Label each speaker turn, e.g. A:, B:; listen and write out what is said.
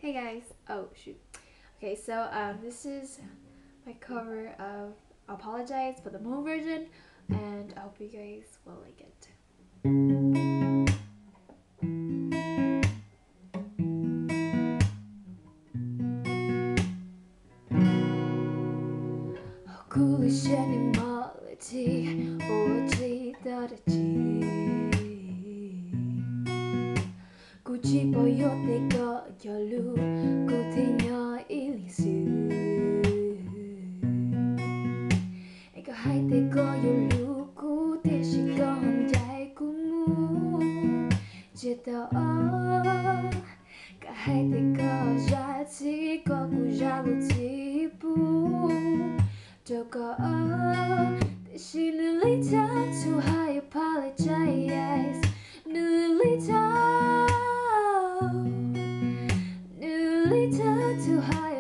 A: Hey guys! Oh shoot. Okay, so this is my cover of Apologize for the Hmong version, and I hope you guys will like it. Cô chỉ bỏ yo te có yo lu cô thấy nhỏ ili su ai có hai te có yo lu cô te chỉ có hồng dài cô mu chỉ tao cả hai te có giá trị có cô giá lu chỉ bu đâu có te chỉ nữ lấy ta to high apologize nữ lấy ta too high.